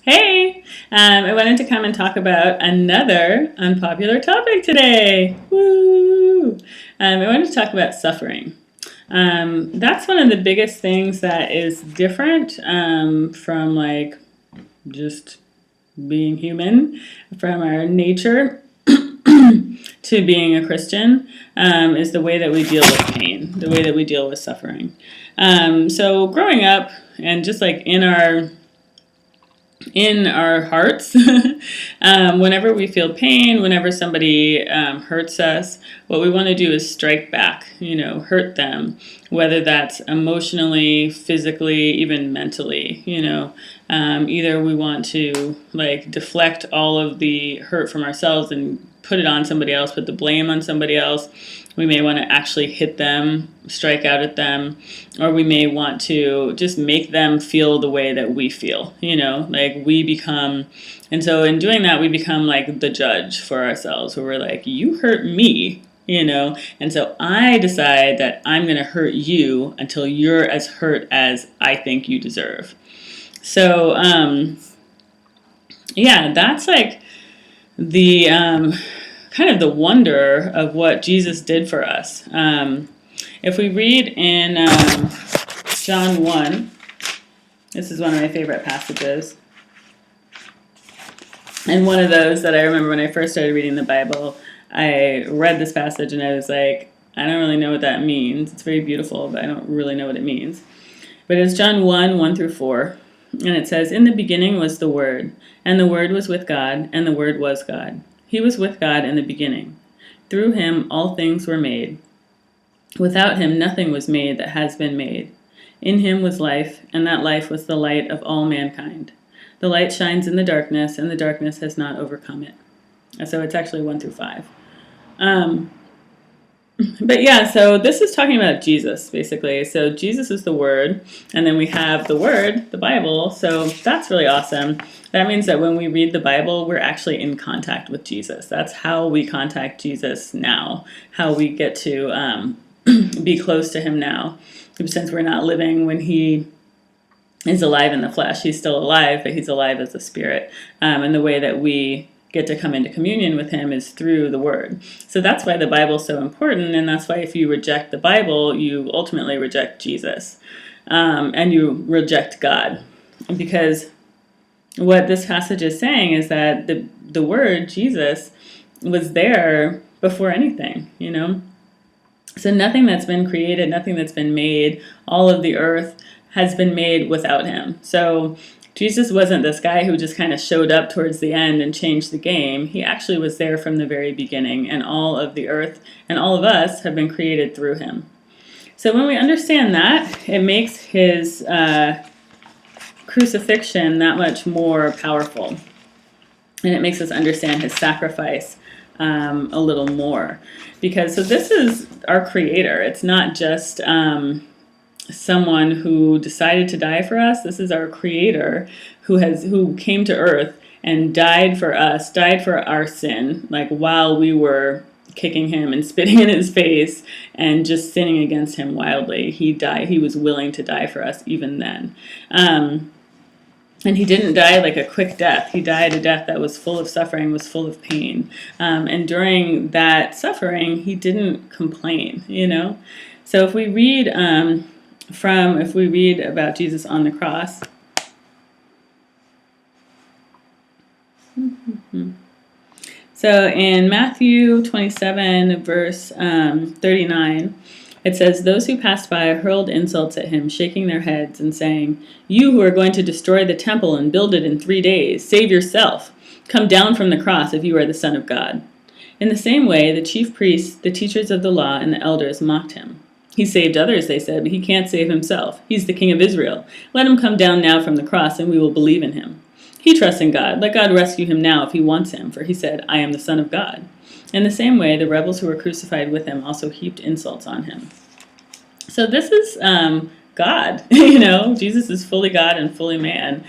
Hey, I wanted to come and talk about another unpopular topic today. Woo! I wanted to talk about suffering. That's one of the biggest things that is different from like just being human, from our nature to being a Christian, is the way that we deal with pain, the way that we deal with suffering. So growing up and just like in our hearts, whenever we feel pain, whenever somebody hurts us, what we want to do is strike back, hurt them, whether that's emotionally, physically, even mentally, either we want to like deflect all of the hurt from ourselves and put it on somebody else, put the blame on somebody else. We may want to actually hit them, strike out at them, or we may want to just make them feel the way that we feel, like we become, and so in doing that, we become like the judge for ourselves, where we're like, you hurt me, and so I decide that I'm going to hurt you until you're as hurt as I think you deserve. So, yeah, that's like the kind of the wonder of what Jesus did for us. If we read in John 1, this is one of my favorite passages, and one of those that I remember when I first started reading the Bible, I read this passage and I was like, I don't really know what that means. It's very beautiful, but I don't really know what it means. But it's John 1, 1 through 4, and it says, "In the beginning was the Word, and the Word was with God, and the Word was God. He was with God in the beginning. Through him all things were made. Without him nothing was made that has been made. In him was life, and that life was the light of all mankind. The light shines in the darkness, and the darkness has not overcome it." And so it's actually 1 through 5. But yeah, so this is talking about Jesus, basically. So Jesus is the Word, and then we have the Word, the Bible. So that's really awesome. That means that when we read the Bible, we're actually in contact with Jesus. That's how we contact Jesus now, how we get to be close to him now. Since we're not living when he is alive in the flesh, he's still alive, but he's alive as a spirit. And the way that we get to come into communion with him is through the Word. So that's why the Bible is so important, and that's why if you reject the Bible, you ultimately reject Jesus, and you reject God. Because what this passage is saying is that the Word, Jesus, was there before anything, So nothing that's been created, nothing that's been made, all of the earth has been made without him. So Jesus wasn't this guy who just kind of showed up towards the end and changed the game. He actually was there from the very beginning, and all of the earth and all of us have been created through him. So when we understand that, it makes his crucifixion that much more powerful, and it makes us understand his sacrifice a little more. Because so this is our creator. It's not just someone who decided to die for us. This is our creator who came to earth and died for us, died for our sin, like while we were kicking him and spitting in his face and just sinning against him wildly. He died. He was willing to die for us even then. And he didn't die like a quick death. He died a death that was full of suffering, was full of pain. And during that suffering, he didn't complain, So if we read about Jesus on the cross, so in Matthew 27, verse 39, it says, "Those who passed by hurled insults at him, shaking their heads and saying, 'You who are going to destroy the temple and build it in 3 days, save yourself. Come down from the cross if you are the Son of God.' In the same way, the chief priests, the teachers of the law, and the elders mocked him. 'He saved others,' they said, 'but he can't save himself. He's the King of Israel. Let him come down now from the cross, and we will believe in him. He trusts in God. Let God rescue him now if he wants him, for he said, I am the Son of God.' In the same way, the rebels who were crucified with him also heaped insults on him." So this is God, Jesus is fully God and fully man.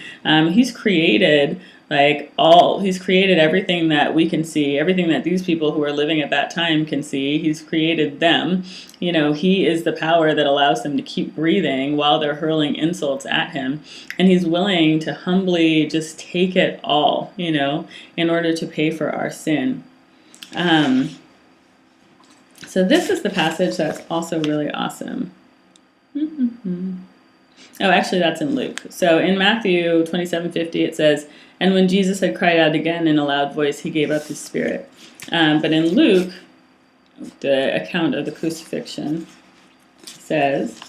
He's created Like he's created everything that we can see, everything that these people who are living at that time can see. He's created them. He is the power that allows them to keep breathing while they're hurling insults at him. And he's willing to humbly just take it all, in order to pay for our sin. So this is the passage that's also really awesome. Oh, actually, that's in Luke. So in Matthew 27:50, it says, "And when Jesus had cried out again in a loud voice, he gave up his spirit." But in Luke, the account of the crucifixion says,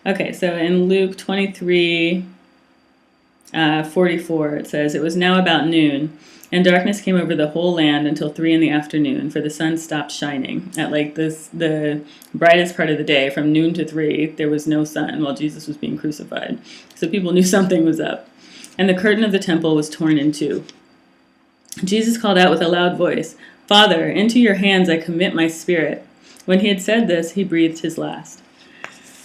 okay, so in Luke 23:44, it says, "It was now about noon, and darkness came over the whole land until 3 p.m, for the sun stopped shining." At the brightest part of the day, from noon to 3, there was no sun while Jesus was being crucified. So people knew something was up. "And the curtain of the temple was torn in two. Jesus called out with a loud voice, 'Father, into your hands I commit my spirit.' When he had said this, he breathed his last."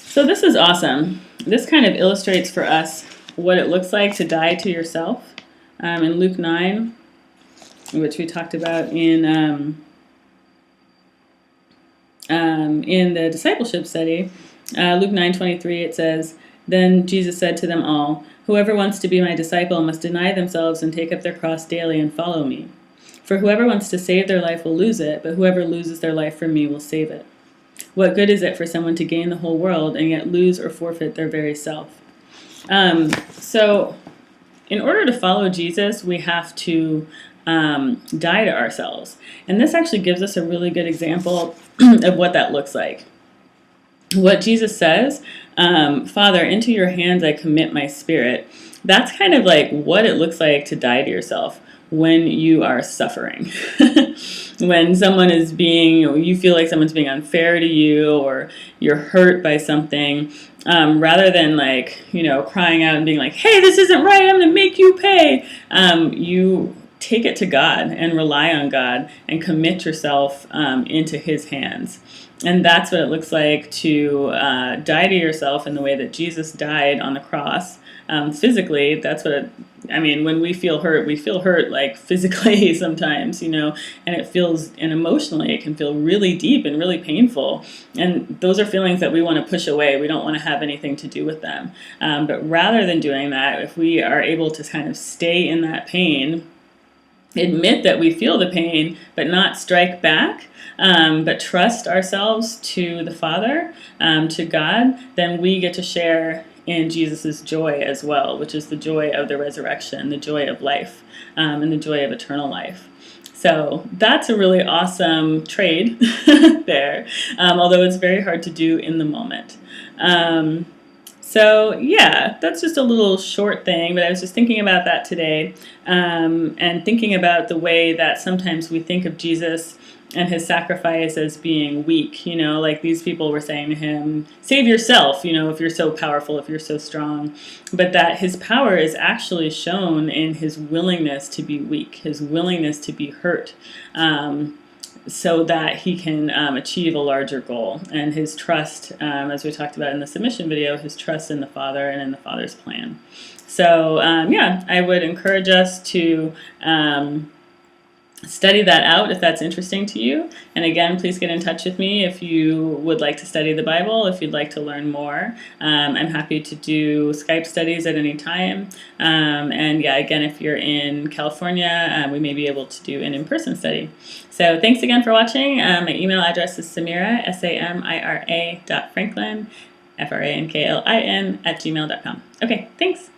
So this is awesome. This kind of illustrates for us what it looks like to die to yourself. In Luke 9, which we talked about in the discipleship study, Luke 9:23, it says, "Then Jesus said to them all, 'Whoever wants to be my disciple must deny themselves and take up their cross daily and follow me. For whoever wants to save their life will lose it, but whoever loses their life for me will save it. What good is it for someone to gain the whole world and yet lose or forfeit their very self?'" So in order to follow Jesus, we have to die to ourselves. And this actually gives us a really good example of what that looks like. What Jesus says, "Father, into your hands I commit my spirit," that's kind of like what it looks like to die to yourself when you are suffering. When someone is you feel like someone's being unfair to you, or you're hurt by something, rather than crying out and being like, "Hey, this isn't right, I'm going to make you pay," you take it to God and rely on God and commit yourself into his hands. And that's what it looks like to die to yourself in the way that Jesus died on the cross. Physically, that's what when we feel hurt like physically sometimes, and it feels, and emotionally, it can feel really deep and really painful. And those are feelings that we want to push away. We don't want to have anything to do with them. But rather than doing that, if we are able to kind of stay in that pain, admit that we feel the pain, but not strike back, but trust ourselves to the Father, to God, then we get to share in Jesus' joy as well, which is the joy of the resurrection, the joy of life, and the joy of eternal life. So that's a really awesome trade there, although it's very hard to do in the moment. So yeah, that's just a little short thing, but I was just thinking about that today, and thinking about the way that sometimes we think of Jesus and his sacrifice as being weak, like these people were saying to him, "Save yourself, if you're so powerful, if you're so strong," but that his power is actually shown in his willingness to be weak, his willingness to be hurt, so that he can achieve a larger goal. And his trust, as we talked about in the submission video, his trust in the Father and in the Father's plan. So I would encourage us to study that out if that's interesting to you. And again, please get in touch with me if you would like to study the Bible, if you'd like to learn more. I'm happy to do Skype studies at any time. Again, if you're in California, we may be able to do an in-person study. So thanks again for watching. My email address is Samira, SAMIRA.Franklin, FRANKLIN @gmail.com. Okay, thanks.